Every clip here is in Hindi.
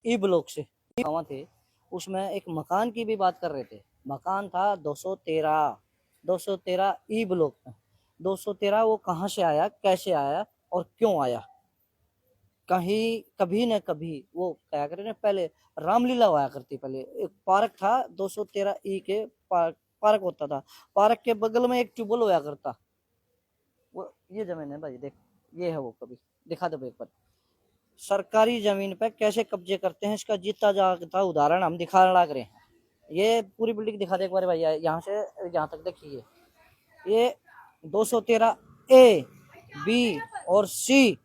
ई ब्लॉक से गाँव थे, उसमें एक मकान की भी बात कर रहे थे। मकान था 213 ई ब्लॉक में। 213 वो कहाँ से आया, कैसे आया और क्यों आया? कहीं कभी न कभी वो क्या करे ना, पहले रामलीला हुआ करती। पहले एक पार्क था 213 ई के पार्क होता था। पार्क के बगल में एक ट्यूबवेल हुआ करता। वो ये जमीन है भाई, देख ये है वो, कभी दिखा दो एक बार। सरकारी जमीन पे कैसे कब्जे करते हैं, इसका जीता जागता उदाहरण हम दिखाने लग रहे हैं। ये पूरी बिल्डिंग दिखा दे एक बार भाई, यहाँ से यहाँ तक देखिए। ये 213 ए, बी और सी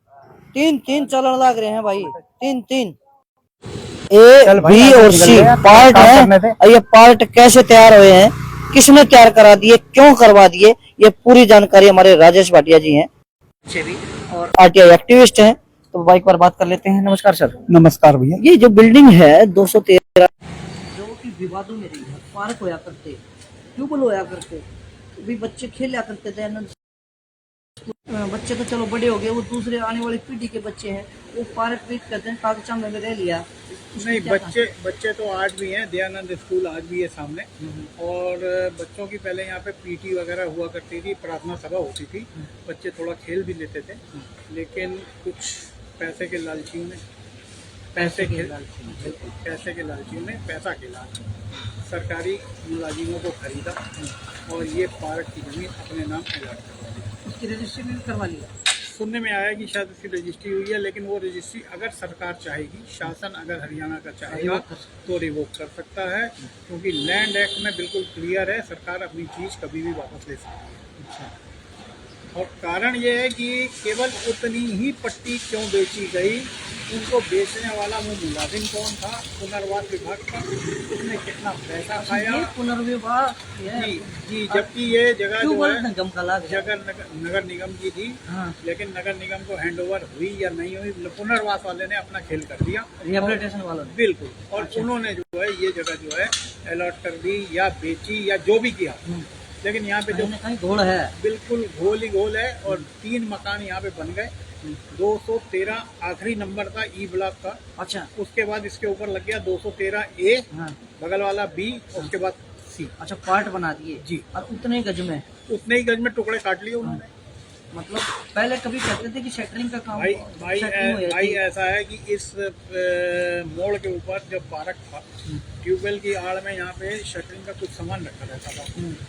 तीन चलन लग रहे हैं भाई। तीन ए, बी और सी पार्ट है। ये पार्ट कैसे तैयार हुए हैं, किसने तैयार करा दिए, क्यों करवा दिए, ये पूरी जानकारी हमारे राजेश भाटिया जी हैं भी, और आरटीआई एक्टिविस्ट हैं। तो बाइक पर बात कर लेते हैं। नमस्कार सर। नमस्कार भैया। ये जो बिल्डिंग है 213 जो कि विवादों में रही है, पार्क होया करते, ट्यूबवेल होया करते, भी बच्चे खेला करते थे। बच्चे तो चलो बड़े हो गए, वो दूसरे आने वाली पीढ़ी के बच्चे हैं, वो पार्क भी कहते हैं कागजा में रह लिया। नहीं, बच्चे तो आज भी हैं। दयानंद स्कूल आज भी है सामने। और बच्चों की पहले यहाँ पे पीटी वगैरह हुआ करती थी, प्रार्थना सभा होती थी, बच्चे थोड़ा खेल भी लेते थे। लेकिन कुछ पैसे के लालची में पैसा खेला, सरकारी मुलाजिमों को खरीदा और ये पार्क की जमीन अपने नाम अलॉट करवा दी। उसकी रजिस्ट्री भी करवा लिया। सुनने में आया कि शायद उसकी रजिस्ट्री हुई है, लेकिन वो रजिस्ट्री अगर सरकार चाहेगी, शासन अगर हरियाणा का चाहेगा तो रिवोक कर सकता है, क्योंकि लैंड एक्ट में बिल्कुल क्लियर है, सरकार अपनी चीज़ कभी भी वापस ले सकती है। और कारण ये है कि केवल उतनी ही पट्टी क्यों बेची गई, उनको बेचने वाला वो मुलाजिम कौन था, पुनर्वास विभाग का, उसने कितना पैसा खाया। पुनर्विवाह जी, जबकि ये जगह जो है नगर निगम की थी। हाँ। लेकिन नगर निगम को हैंडओवर हुई या नहीं हुई, पुनर्वास वाले ने अपना खेल कर दिया, रिहेबिलिटेशन वालों ने। बिल्कुल। और उन्होंने जो है ये जगह जो है अलॉट कर दी या बेची या जो भी किया। लेकिन यहाँ पे जो घोल है, बिल्कुल घोल ही घोल है। और 3 मकान यहाँ पे बन गए। 213 आखिरी नंबर था ई ब्लॉक का। अच्छा। उसके बाद इसके ऊपर लग गया 213 ए, बगल वाला बी, उसके बाद सी। अच्छा, पार्ट बना दिए जी। और उतने गज में टुकड़े काट लिए उन्होंने। मतलब पहले कभी कहते थे कि शटरिंग का काम भाई ऐसा है कि इस मोड़ के ऊपर जब पार्क था, ट्यूबवेल की आड़ में यहाँ पे शटरिंग का कुछ सामान रखा रहता था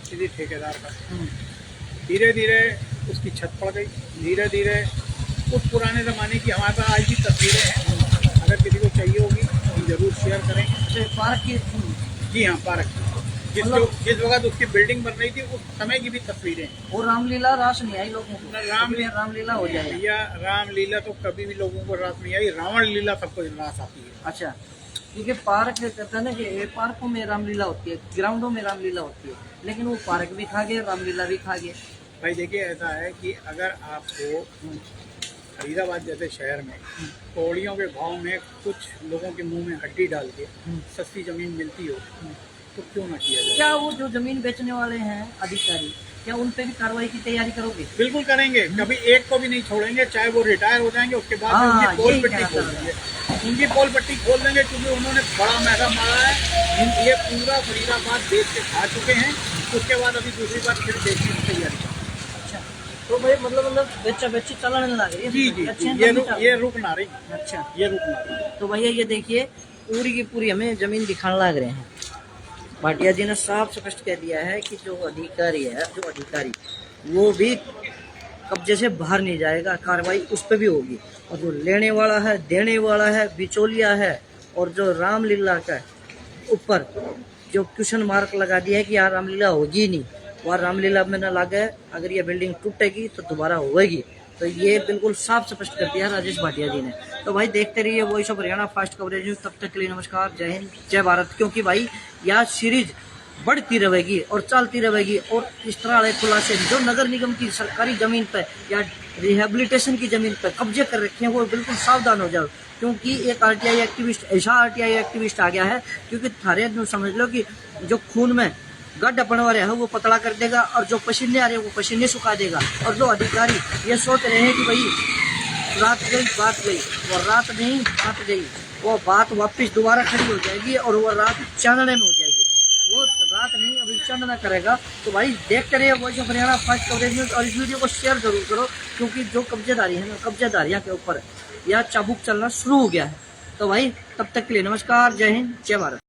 किसी ठेकेदार का। धीरे धीरे उसकी छत पड़ गई। धीरे धीरे उस पुराने ज़माने की हमारे पास आज भी तस्वीरें हैं, अगर किसी को चाहिए होगी तो जरूर शेयर करेंगे। पार्क की? जी हाँ, पार्क जिस वक्त उसकी बिल्डिंग बन रही थी उस समय की भी तस्वीरें हैं। और रामलीला रास नहीं आई लोगों को? रामलीला हो जाए या रामलीला तो कभी भी लोगों को रास नहीं आई, रावण लीला सबको रास आती है। अच्छा, क्योंकि पार्क कहते हैं ना कि पार्कों में रामलीला होती है, ग्राउंडों में रामलीला होती है, लेकिन वो पार्क भी खा गए, रामलीला भी खा गए। भाई देखिए, ऐसा है कि अगर आपको फरीदाबाद जैसे शहर में कौड़ियों के भाव में कुछ लोगों के मुंह में हड्डी डाल के सस्ती जमीन मिलती हो तो क्यों ना किया जाए? क्या वो जो जमीन बेचने वाले हैं अधिकारी, क्या उन पे भी कार्रवाई की तैयारी करोगे? बिल्कुल करेंगे, कभी एक को भी नहीं छोड़ेंगे, चाहे वो रिटायर हो जाएंगे उसके बाद उनकी पोल पट्टी खोल देंगे। उनकी पोल पट्टी खोल देंगे, क्योंकि उन्होंने बड़ा मैदा मारा है। ये पूरा फरीदाबाद बेच के खा चुके हैं, उसके बाद अभी दूसरी बार फिर बेचने की तैयारी। अच्छा, तो भाई मतलब बेची चलने लग रही है। जी, ये रुक ना रही। अच्छा, ये रुक ना रही। तो भैया ये देखिए, पूरी की पूरी हमें जमीन दिखाने लग रहे हैं। भाटिया जी ने साफ स्पष्ट कह दिया है कि जो अधिकारी वो भी कब्जे से बाहर नहीं जाएगा, कार्रवाई उस पर भी होगी। और जो लेने वाला है, देने वाला है, बिचौलिया है, और जो रामलीला का ऊपर जो क्वेश्चन मार्क लगा दिया है कि यार रामलीला होगी नहीं, वह रामलीला में न लगे, अगर ये बिल्डिंग टूटेगी तो दोबारा होगी। तो ये बिल्कुल साफ स्पष्ट कर दिया राजेश भाटिया जी ने। तो भाई देखते रहिए voice of Haryana fast coverage news. तब तक के लिए नमस्कार, जय हिंद, जय भारत। क्योंकि भाई यह सीरीज बढ़ती रहेगी और चलती रहेगी, और इस तरह वाले खुलासे जो नगर निगम की सरकारी जमीन पर या रिहेबिलिटेशन की जमीन पर कब्जे कर रखे हैं, वो बिल्कुल सावधान हो जाओ। क्योंकि एक आरटीआई एक्टिविस्ट, ऐसा आरटीआई एक्टिविस्ट आ गया है, क्योंकि थारे समझ लो कि जो खून में गड्ढा बनवा रहे हैं वो पतला कर देगा, और जो पसीने आ रहे हैं वो पसीने सुखा देगा। और जो अधिकारी ये सोच रहे हैं कि भाई रात गई बात गई, और रात नहीं बात गई, वो बात वापस दोबारा खड़ी हो जाएगी और वो रात चांदने में हो जाएगी। वो रात नहीं अभी चांदना करेगा। तो भाई देखते रहिए voice of Haryana fast coverage news और इस वीडियो को शेयर जरूर करो, क्योंकि जो कब्जेदारी है ना, कब्जेदारियाँ के ऊपर या चाबुक चलना शुरू हो गया है। तो भाई तब तक के लिए नमस्कार, जय हिंद, जय भारत।